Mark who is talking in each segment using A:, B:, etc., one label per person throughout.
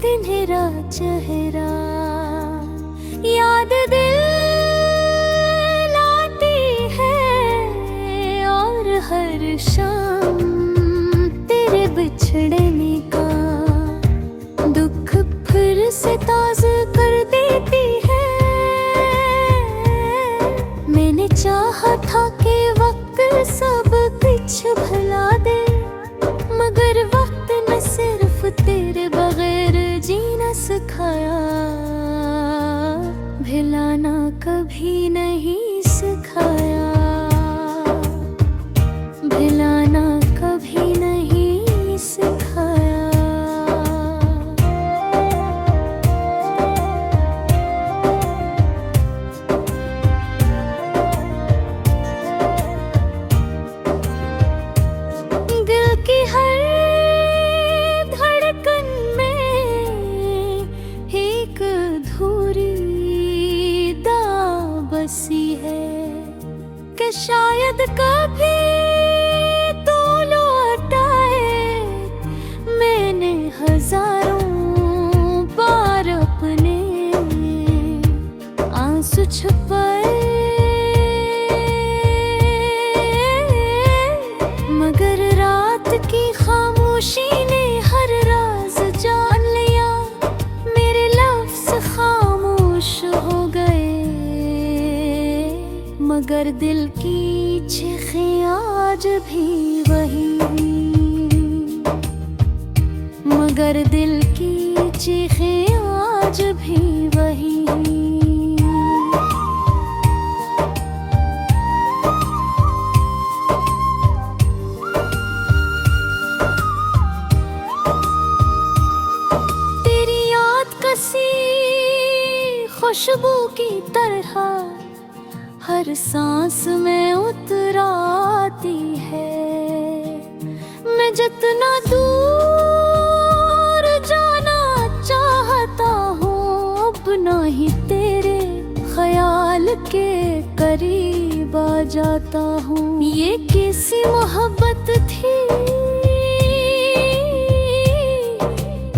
A: तिन्हरा चेहरा याद दिल लाती है, और हर शाम तेरे बिछड़ने का दुख फिर से ताज़ा कर देती है। मैंने चाहा था कि वक्त सब कुछ भुला दे, मगर वक्त न सिर्फ तेरे बगैर जीना सिखाया, भुलाना कभी नहीं सिखाया, भुलाना कभी नहीं सिखाया। दिल की हर धड़कन में एक अधूरी दाग बसी है, कि शायद कभी तो लौट आए। मैंने हजारों बार अपने आंसू छुपाए, मगर रात की खामोशी ने हर राज जान लिया। मेरे लफ्ज़ खामोश हो गए, मगर दिल की चीखें आज भी वही, मगर दिल की चीखें आज भी वही। खुशबू की तरह हर सांस में उतर आती है। मैं जितना दूर जाना चाहता हूँ, अपना ही तेरे ख्याल के करीब आ जाता हूँ। ये कैसी मोहब्बत थी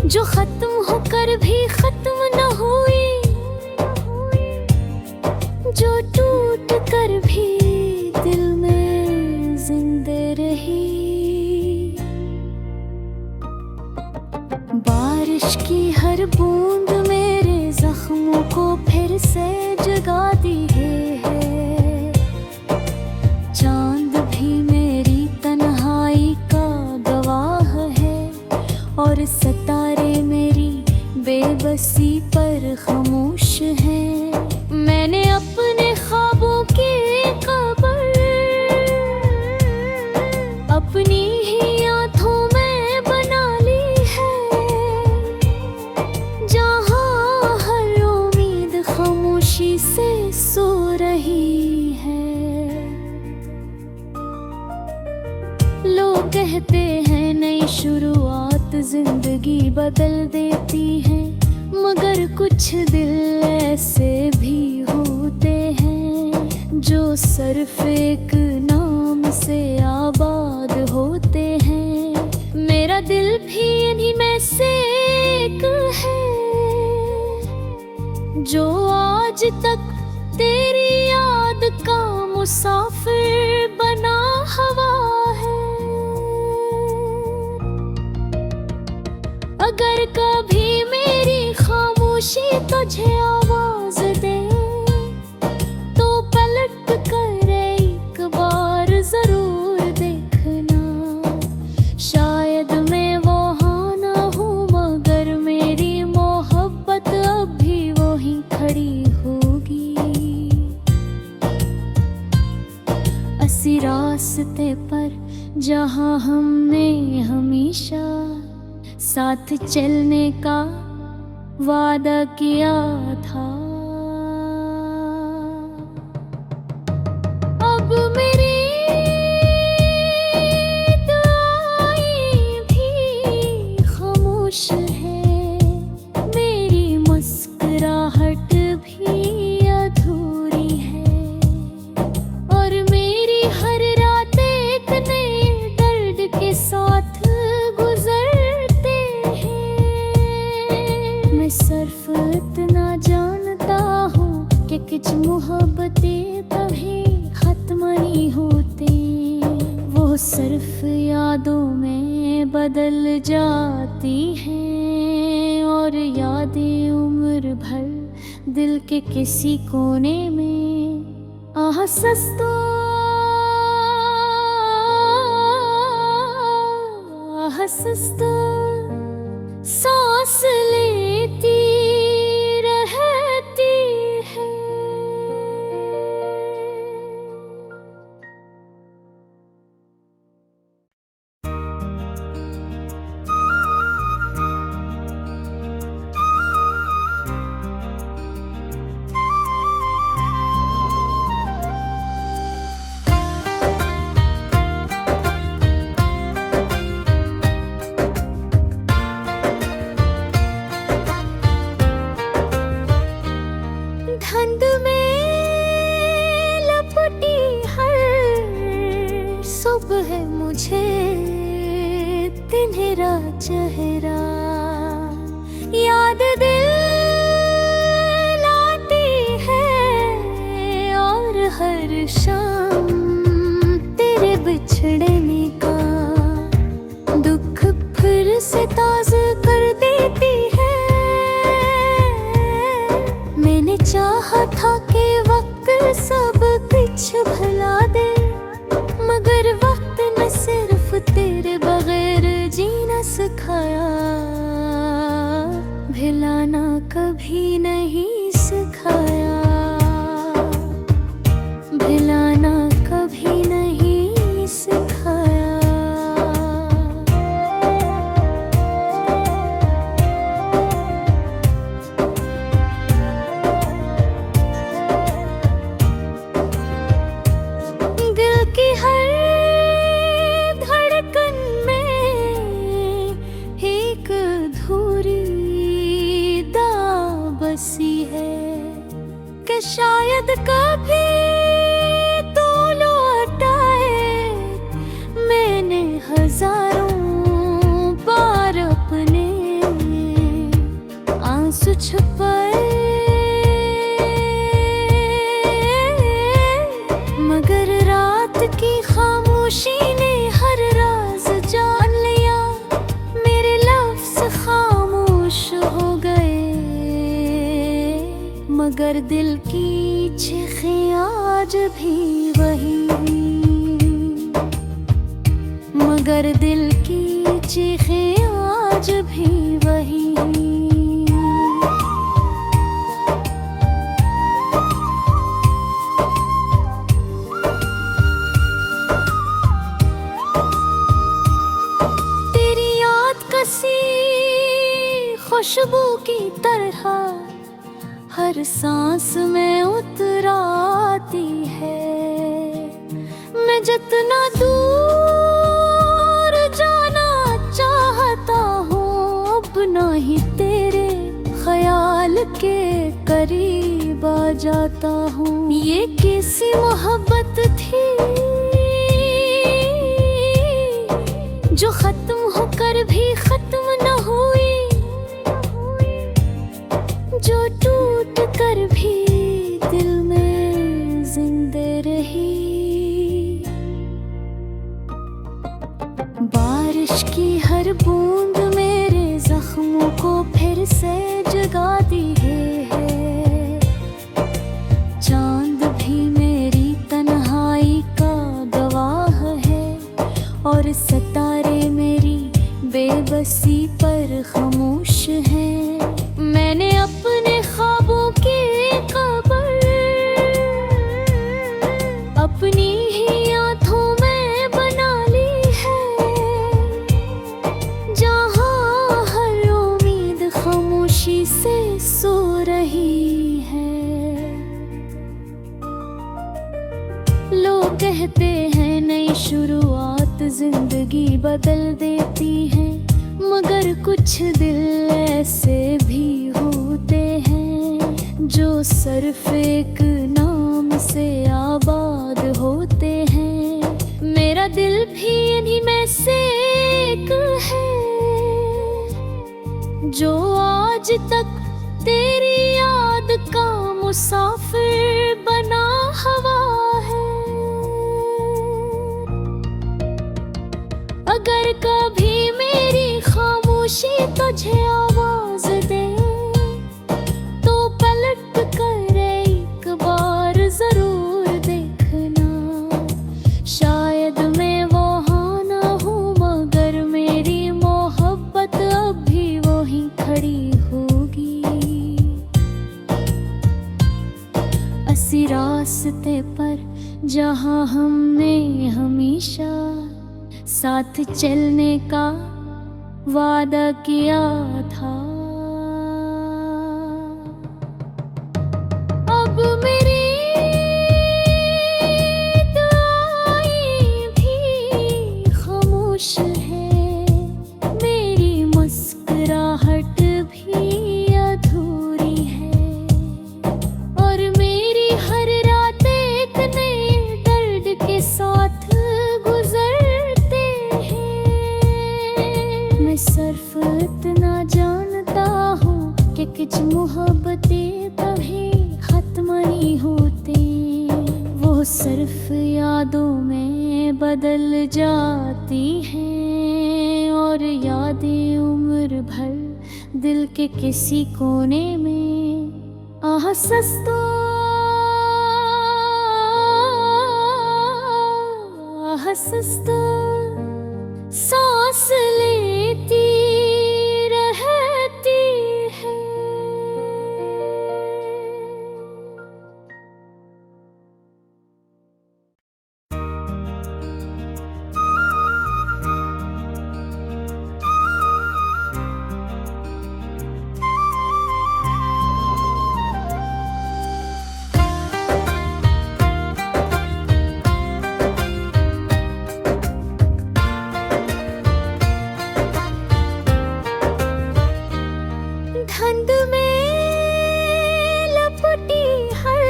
A: जो खत्म होकर भी खत्म न हुई, जो टूट कर भी दिल में जिंदा रही। बारिश की हर बूंद मेरे जख्मों को फिर से जगाती है। चांद भी मेरी तन्हाई का गवाह है, और सितारे मेरी बेबसी पर खामोश हैं। मैंने अपने ख्वाबों की कब्र अपनी ही आँखों में बना ली है, जहाँ हर उम्मीद खामोशी से सो रही है। लोग कहते हैं नई शुरुआत जिंदगी बदल देती है, मगर कुछ दिल ऐसे भी होते हैं जो सिर्फ एक नाम से आबाद होते हैं। मेरा दिल भी इन्हीं में से एक है, जो आज तक तेरी याद का मुसाफिर बना हुआ है। अगर कभी मेरी खामोशी तुझे आवाज दे, तो पलट कर एक बार जरूर देखना। शायद मैं वहाँ ना हूँ, मगर मेरी मोहब्बत अब भी वहीं खड़ी होगी। इसी रास्ते पर जहाँ हमने हमेशा साथ चलने का वादा किया था। अब मेरी दुआएं भी खामोश है, मेरी मुस्कुराहट भी अधूरी है, और मेरी हर रात एक नए दर्द के साथ गुजरते हैं। बदल जाती हैं और यादें उम्र भर दिल के किसी कोने में आह सस्ता सांस लेती रहती है। धुंध में लपटी हर सुबह मुझे तेरा चेहरा याद दिल लाती है और हर शाम तेरे बिछड़ने का दुख फिर से ताज़ा कर देती है। मैंने चाहा था कि वक्त सब कुछ भुला दे, मगर वक्त ने सिर्फ तेरे बगैर जीना सिखाया, भुलाना कभी नहीं सिखाया, भुलाना कभी नहीं सिखाया। कि शायद कभी तो लौट आए। मैंने हजारों बार अपने आंसू छुपाए, मगर रात की खामोशी ने हर राज जान लिया। मेरे लफ्ज़ खामोश हो गए, मगर दिल की चीखें आज भी वही, मगर दिल की चीखें आज भी वही। तेरी याद कसी खुशबू की तरह हर सांस में उतर आती है। मैं जितना दूर जाना चाहता हूँ, अपना ही तेरे ख्याल के करीब आ जाता हूँ। ये कैसी मोहब्बत थी जो खत्म होकर भी खत्म न हुई, जो टूट कर भी दिल में जिंदा रही। बारिश की हर बूंद मेरे जख्मों को फिर से जगाती है। चांद भी मेरी तन्हाई का गवाह है और सितारे मेरी बेबसी पर खामोश हैं। मैंने अपने ख्वाबों की कब्र अपनी ही आंखों में बना ली है, जहां हर उम्मीद खामोशी से सो रही है। लोग कहते हैं नई शुरुआत जिंदगी बदल देती है, मगर कुछ दिल ऐसे भी होते हैं जो सिर्फ एक नाम से आबाद होते हैं। मेरा दिल भी इन्हीं में से एक है जो आज तक तेरी याद का मुसाफिर बना हुआ है। अगर कभी मेरी तुझे आवाज दे तो पलट कर एक बार जरूर देखना। शायद मैं वहाँ ना हूँ मगर मेरी मोहब्बत अब भी वहीं खड़ी होगी। इसी रास्ते पर जहाँ हमने हमेशा साथ चलने का वादा किया था। अब मेरी दुआएं भी खामोश है, मेरी मुस्कुराहट भी अधूरी है और मेरी हर रात एक नए दर्द के साथ गुजरते हैं। मैं सिर्फ इतना जानता हूँ कि कुछ मोहब्बतें कभी खत्म नहीं होती, वो सिर्फ यादों में बदल जाती हैं और यादें उम्र भर दिल के किसी कोने में आसस्तो आसस्तो सांस लेती रहती है। धुंध में लपटी हर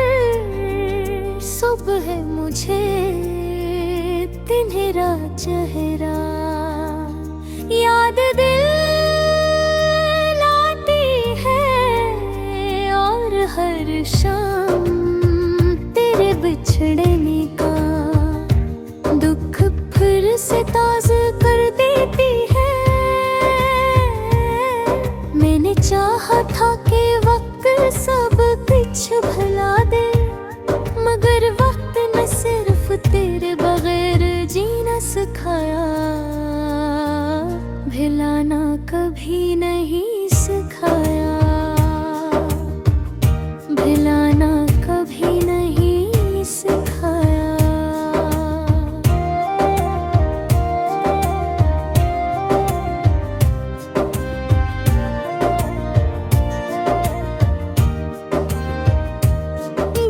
A: सुबह मुझे तेरा चेहरा याद दिल लाती है और हर शाम तेरे बिछड़ने का दुख फिर से ताज़ा कर देती है। मैंने चाहा था कि वक्त सब कुछ भुला दे मगर वक्त ने सिर्फ तेरे बगैर जीना सिखाया, भुलाना कभी नहीं सिखाया, भुलाना कभी नहीं सिखाया।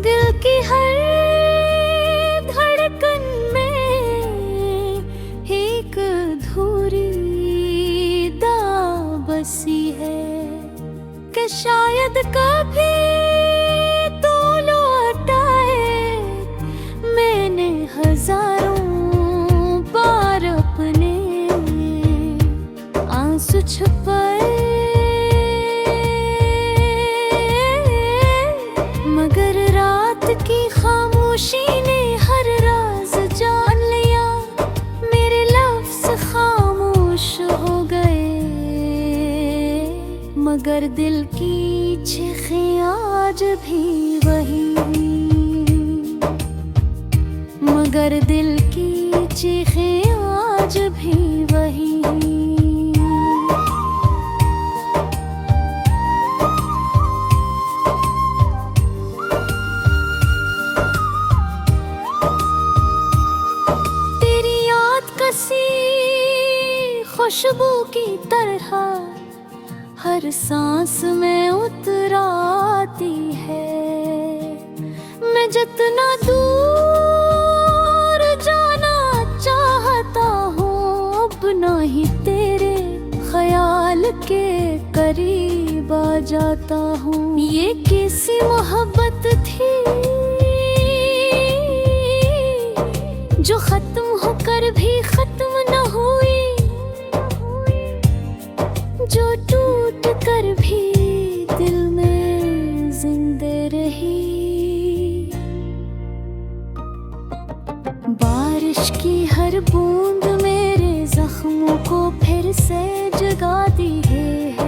A: दिल की हर धड़कन में एक अधूरी दाग बसी है कि शायद कभी तो लौटाए। मैंने हजारों बार अपने आंसू छुपाए मगर रात की खामोशी ने हर राज जान लिया। मेरे लफ्ज़ खामोश हो गए मगर दिल की चीखें आज भी वही, मगर दिल की चीखें आज भी वही। खुशबू की तरह हर सांस में उतराती है। मैं जितना दूर जाना चाहता हूँ अपना ही तेरे ख्याल के करीब आ जाता हूँ। ये कैसी मोहब्बत थी जो खत्म होकर भी खत्म न हुई, जो टूट कर भी दिल में जिंदा रही। बारिश की हर बूंद मेरे जख्मों को फिर से जगाती है।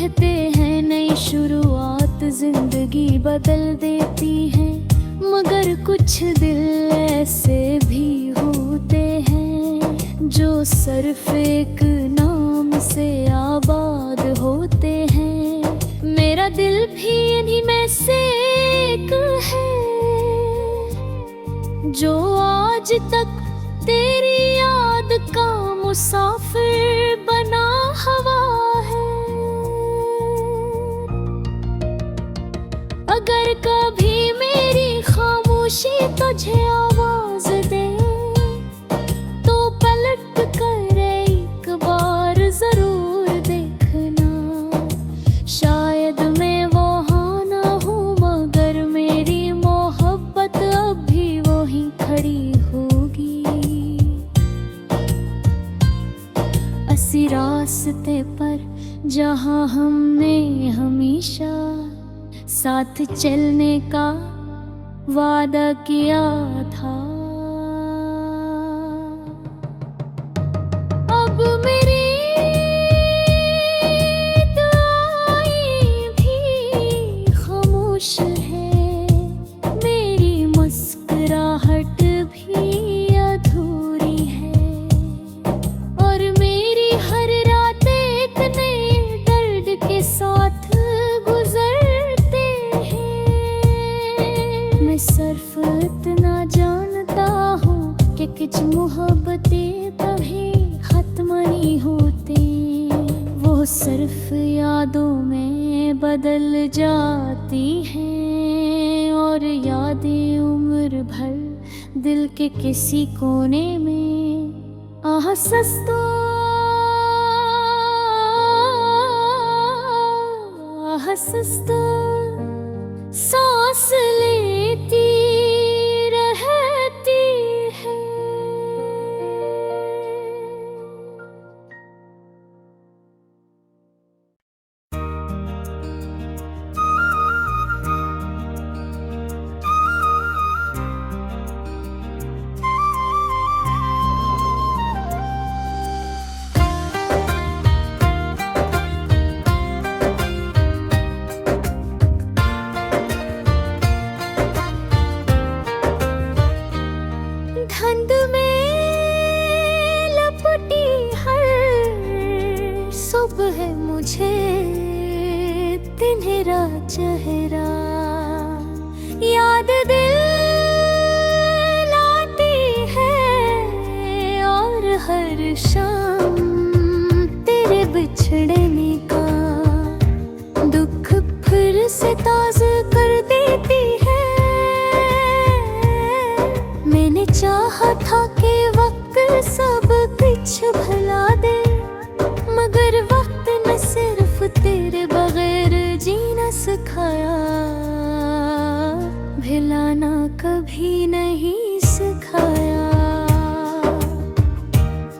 A: कहते हैं नई शुरुआत जिंदगी बदल देती है, मगर कुछ दिल ऐसे भी होते हैं जो सिर्फ एक नाम से आबाद होते हैं। मेरा दिल भी इन्हीं में से एक है जो आज तक तेरी याद का मुसाफिर बना हवा है। अगर कभी मेरी खामोशी तुझे आवाज दे तो पलट कर एक बार जरूर देखना। शायद मैं वहाँ ना हूँ मगर मेरी मोहब्बत अब भी वहीं खड़ी होगी। इसी रास्ते पर जहाँ हमने हमेशा साथ चलने का वादा किया था। अब मेरी दुआएं भी खामोश है, मेरी मुस्कुराहट भी अधूरी है, और मेरी हर रात एक नए दर्द के साथ गुजरते हैं। मैं सिर्फ इतना जानता हूँ कि कुछ मोहब्बतें कभी खत्म नहीं होती, वो सिर्फ यादों में बदल जाती हैं, और यादें उम्र भर दिल के किसी कोने में हंसता सांस लेती रहती है। धुंध में लपटी हर सुबह मुझे तेरा चेहरा याद दिल लाती है, और हर शाम तेरे बिछड़ने का दुख फिर से ताज़ा कर देती है। मैंने चाहा था कि वक्त सब कुछ भुला दे, मगर वक्त ने सिर्फ तेरे बगैर जीना सिखाया, भुलाना कभी नहीं सिखाया,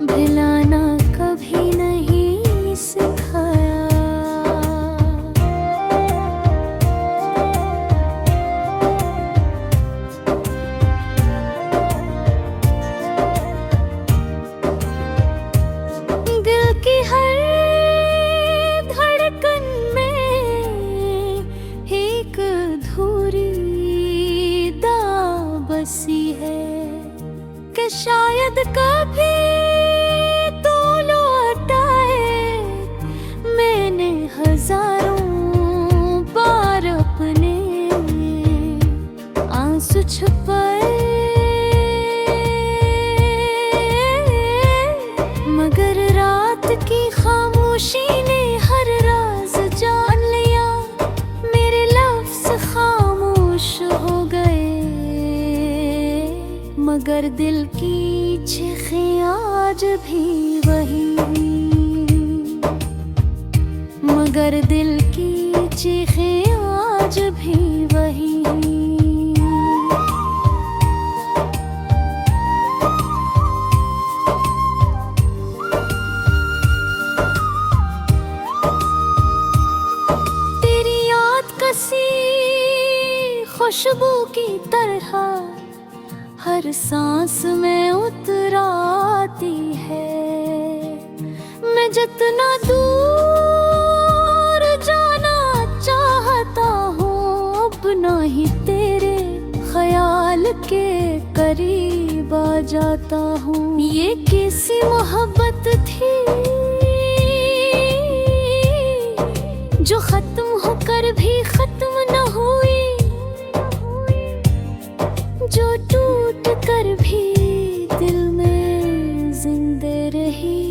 A: भुलाना कभी नहीं सिखाया। शायद कभी तो लौट आए, मैंने हजारों बार अपने आंसू छुपाए, मगर रात की खामोशी ने हर राज जान लिया। मेरे लफ्ज़ खामोश हो गए, मगर दिल की चीखें आज भी वही, मगर दिल की चीखें आज भी वही। तेरी याद कसी खुशबू की तरह हर सांस में उतर आती है। मैं जितना दूर ये कैसी मोहब्बत थी जो खत्म होकर भी खत्म न हुई, जो टूट कर भी दिल में जिंदा रही।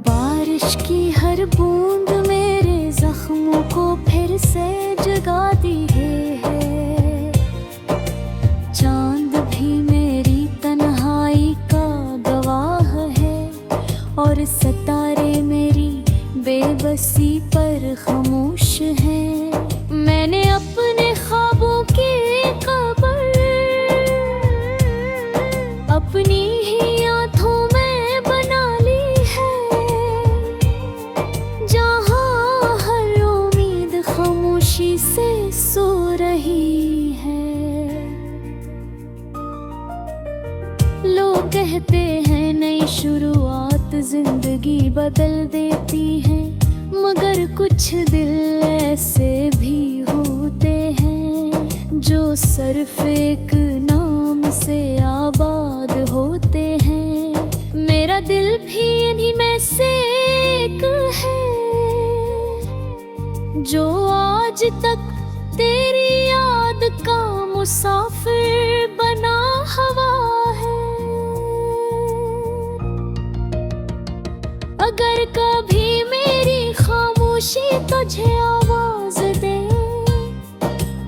A: बारिश की हर बूंद मेरे जख्मों को फिर से जगाती है। चांद भी मेरी तन्हाई का गवाह है और सितारे मेरी बेबसी पर खामोश हैं। मैंने अपने ख्वाबों की कब्र अपनी ही आंखों में बना ली है, जहां हर उम्मीद खामोशी से सो रही है। लोग कहते हैं नई शुरुआत जिंदगी बदल देती है, मगर कुछ दिल ऐसे भी होते हैं जो सिर्फ एक नाम से आबाद होते हैं। मेरा दिल भी इन्हीं में से एक है जो आज तक तेरी याद का मुसाफिर बना हवा है। अगर कभी मेरी खामोशी तुझे आवाज दे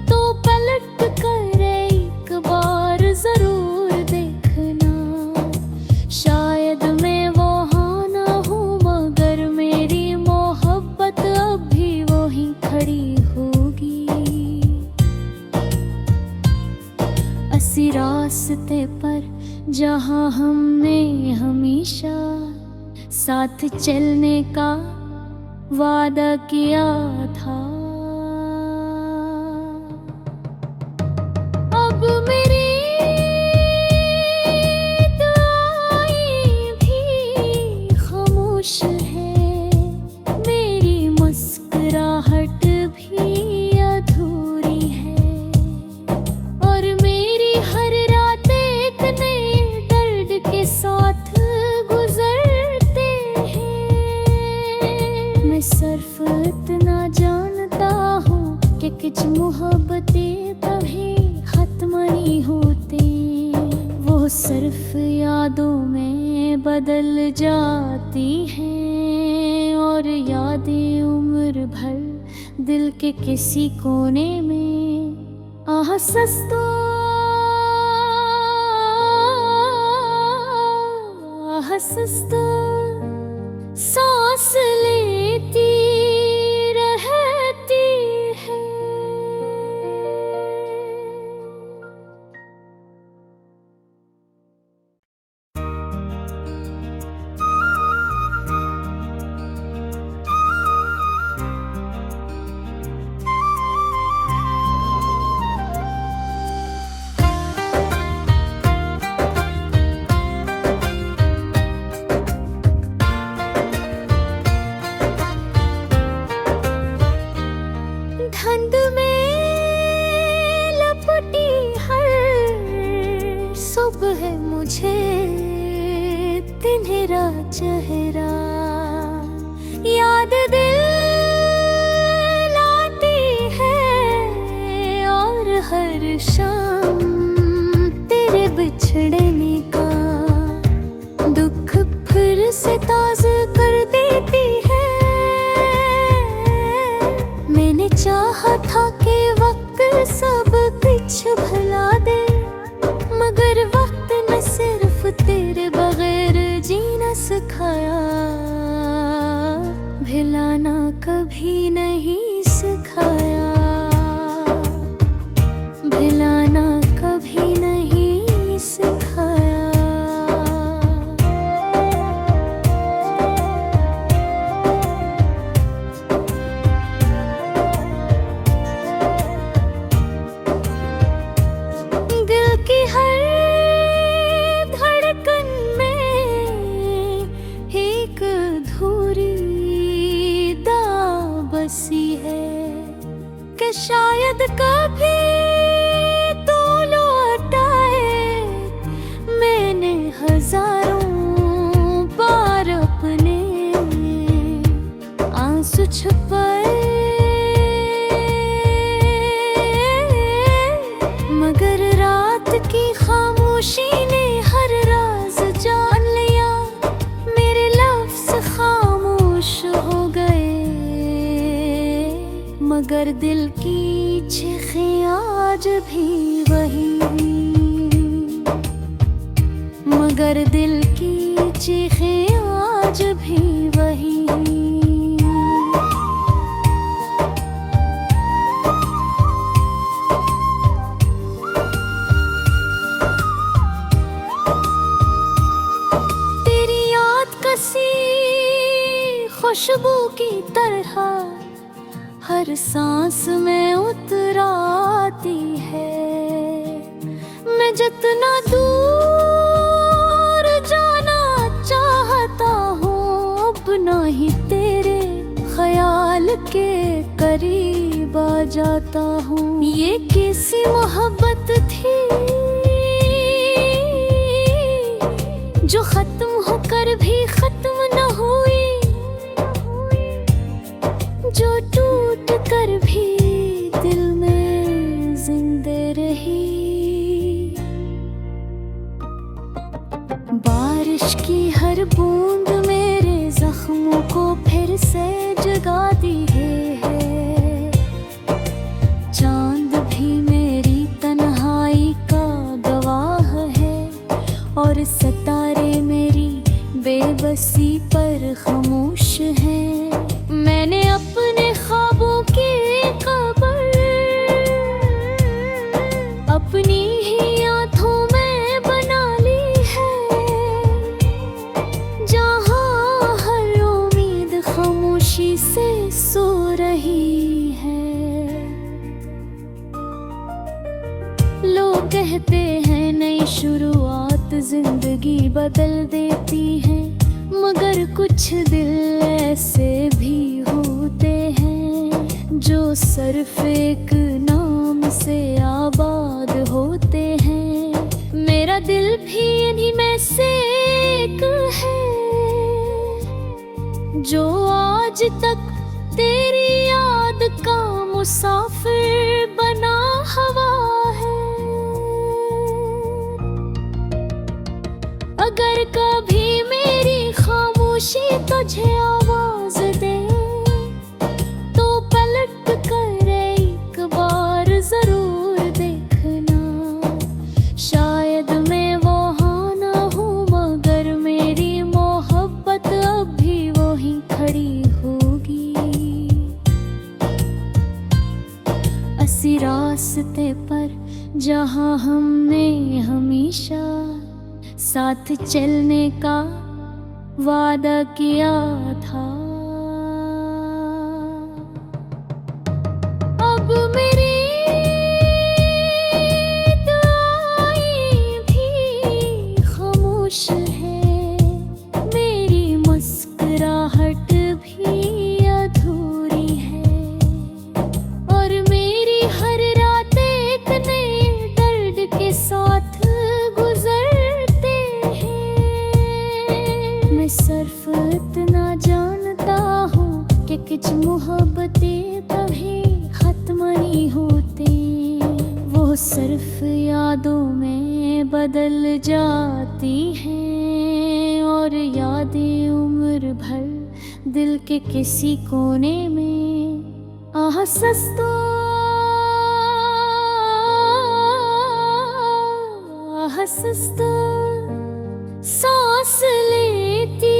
A: तो पलट कर एक बार जरूर देखना। शायद मैं वहाँ ना हूँ मगर मेरी मोहब्बत अब भी वहीं खड़ी होगी। इसी रास्ते पर जहाँ हमने हमेशा साथ चलने का वादा किया था। अब मेरी दुआएं भी खामोश है, मेरी मुस्कुराहट भी अधूरी है और मेरी हर रात एक नए दर्द के साथ सिर्फ इतना जानता हूँ कि कुछ मोहब्बतें कभी खत्म नहीं होती, वो सिर्फ यादों में बदल जाती हैं और यादें उम्र भर दिल के किसी कोने में आहसस्तो आहसस्तो सांस लेती रहती है। धुंध में लपटी हर सुबह मुझे तेरा चेहरा याद दिल लाती है और हर शाम तेरे बिछड़ने का दुख फिर से ताज़ा कर देती है। मैंने चाहा था कि वक्त सब कुछ भुला दे, मगर वक्त न सिर्फ तेरे बगैर जीना सिखाया, भुलाना कभी नहीं सिखाया, भुलाना कभी नहीं सिखाया। बसी मगर दिल की चीखें आज भी वही, मगर दिल की चीखें आज भी वही। तेरी याद कसी खुशबू की तरह हर सांस में उतर आती है। मैं जितना दूर जाना चाहता हूँ, अपना ही तेरे ख्याल के करीब आ जाता हूँ। ये किसी मोहब्बत थी जो खत्म होकर भी खत्म न हुई, जो टूट कर भी दिल में जिंदे रही। बारिश की हर बूंद मेरे जख्मों को फिर से जगाती है। चांद भी मेरी तन्हाई का गवाह है, और सितारे मेरी बेबसी पर खामोश हैं। मैंने अपने ख्वाबों की कब्र अपनी ही आंखों में बना ली है, जहां हर उम्मीद खामोशी से सो रही है। लोग कहते हैं नई शुरुआत जिंदगी बदल देती है, मगर कुछ दिल ऐसे भी होते हैं जो सिर्फ एक नाम से आबाद होते हैं। मेरा दिल भी इन्हीं में से एक है, जो आज तक तेरी याद का मुसाफिर बना हुआ है। अगर कभी मेरी खामोशी तुझे आवाज दे, तो पलट कर एक बार जरूर देखना। शायद मैं वहाँ ना हूँ, मगर मेरी मोहब्बत अब भी वहीं खड़ी होगी। इसी रास्ते पर जहाँ हमने हमेशा साथ चलने का वादा किया था। अब मेरी दुआएं भी खामोश है, मेरी मुस्कुराहट भी अधूरी है, और मेरी हर रात एक नए दर्द के साथ सिर्फ इतना जानता हूँ कि कुछ मोहब्बतें कभी खत्म नहीं होती, वो सिर्फ यादों में बदल जाती हैं। और यादें उम्र भर दिल के किसी कोने में आहसस्तो आहसस्तो सांस लेती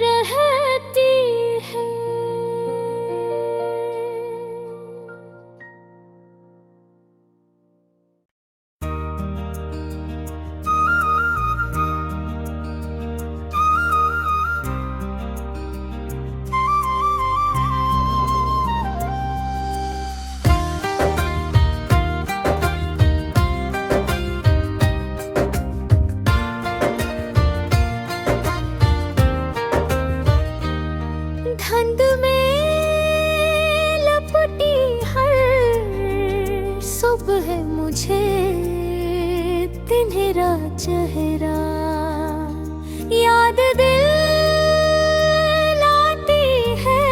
A: रहती है। धुंध में लपटी हर सुबह मुझे तेरा चेहरा याद दिल लाती है,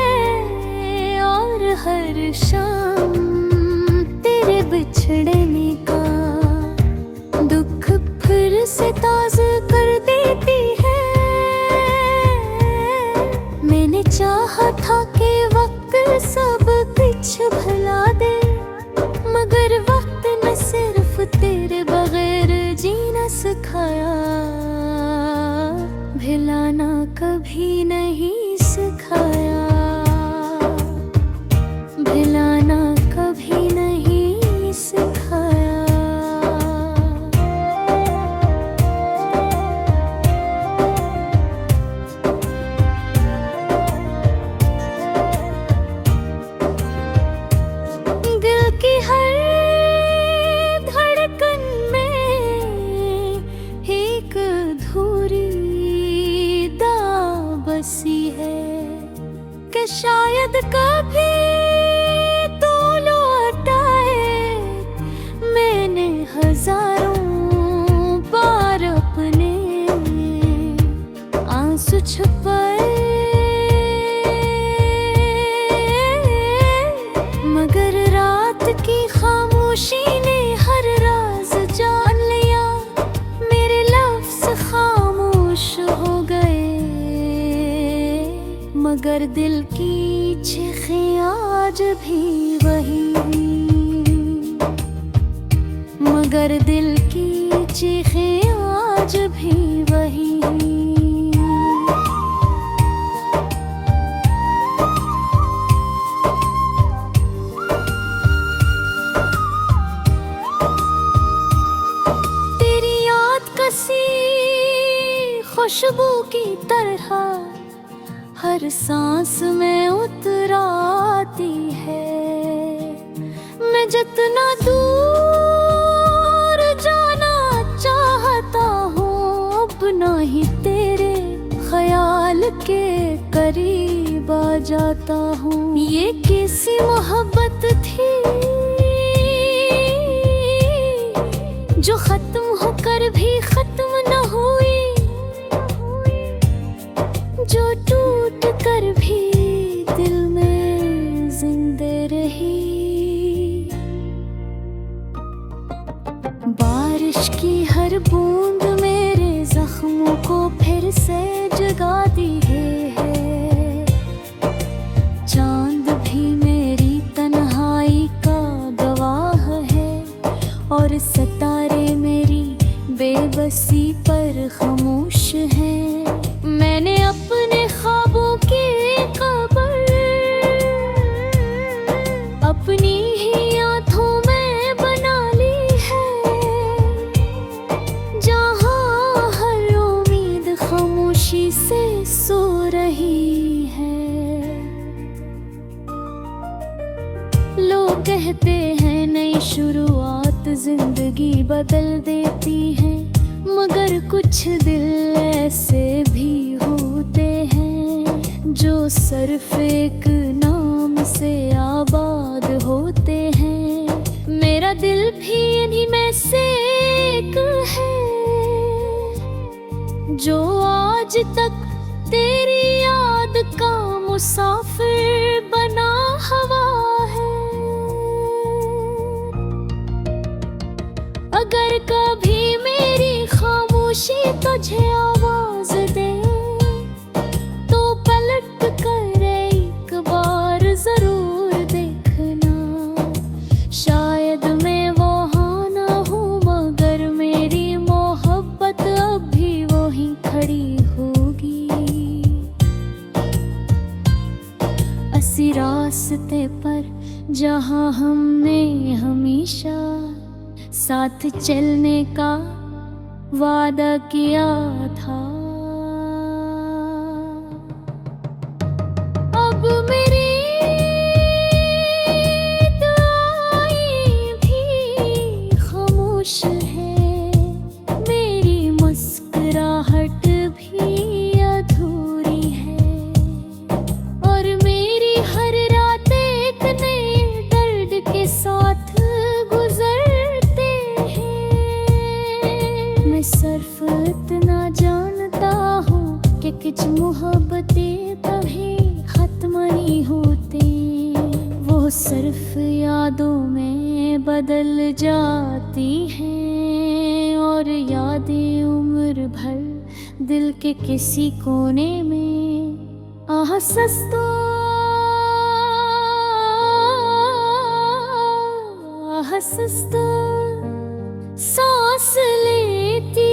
A: और हर शाम तेरे बिछड़ने का दुख फिर से ताज़ा कर देती है। मैंने चाहा था कि वक्त सब कुछ सिखाया, भिलाना कभी नहीं सिखाया, भिलाना कभी नहीं सिखाया। दिल की हर धड़कन में एक अधूरी दाग बसी है कि शायद कभी तो लौटाए। मैंने हजारों बार अपने आंसू छुपाए, मगर रात की खामोशी ने हर राज जान लिया। मेरे लफ्ज़ खामोश हो गए, मगर दिल की चीखें आज भी वही, मगर दिल की चीखें आज भी वही। खुशबू की तरह हर सांस में उतर आती है। मैं जितना दूर जाना चाहता हूँ, अपना ही तेरे ख्याल के करीब आ जाता हूँ। ये कैसी मोहब्बत थी जो खत्म होकर भी खत्म न हुई, जो टूट कर भी दिल में जिंदे रही। बारिश की हर बूंद मेरे जख्मों को फिर से जगाती है। चांद भी मेरी तन्हाई का गवाह है, और सितारे मेरी बेबसी पर खामोश हैं। मैंने अपने ख्वाबों की कब्र अपनी ही आँखों में बना ली है, जहाँ हर उम्मीद खामोशी से सो रही है। लोग कहते हैं नई शुरुआत जिंदगी बदल देती है, मगर कुछ दिल ऐसे भी होते हैं जो सिर्फ एक नाम से आबाद होते हैं। मेरा दिल भी इन्हीं में से एक है, जो आज तक तेरी याद का मुसाफिर बना हुआ है। अगर कभी मेरी खामोशी तुझे आवाज दे, तो पलट कर एक बार जरूर देखना। शायद मैं वहाँ ना हूँ, मगर मेरी मोहब्बत अब भी वहीं खड़ी होगी। इसी रास्ते पर जहाँ हमने हमेशा साथ चलने का वादा किया था। अब मेरी दुआएं भी खामोश है, मेरी मुस्कुराहट भी अधूरी है, और मेरी हर रात एक नए दर्द के साथ सिर्फ इतना जानता हूँ कि कुछ मोहब्बतें कभी खत्म नहीं होती, वो सिर्फ यादों में बदल जाती हैं। और यादें उम्र भर दिल के किसी कोने में आहसस्तो आहसस्तो सांस लेती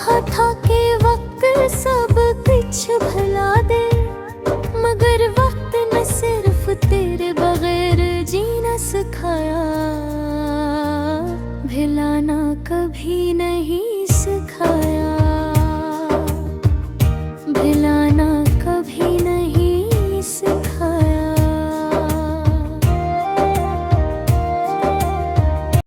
A: चाहा था कि वक्त सब कुछ भुला दे, मगर वक्त ने सिर्फ तेरे बगैर जीना सिखाया। भुलाना कभी नहीं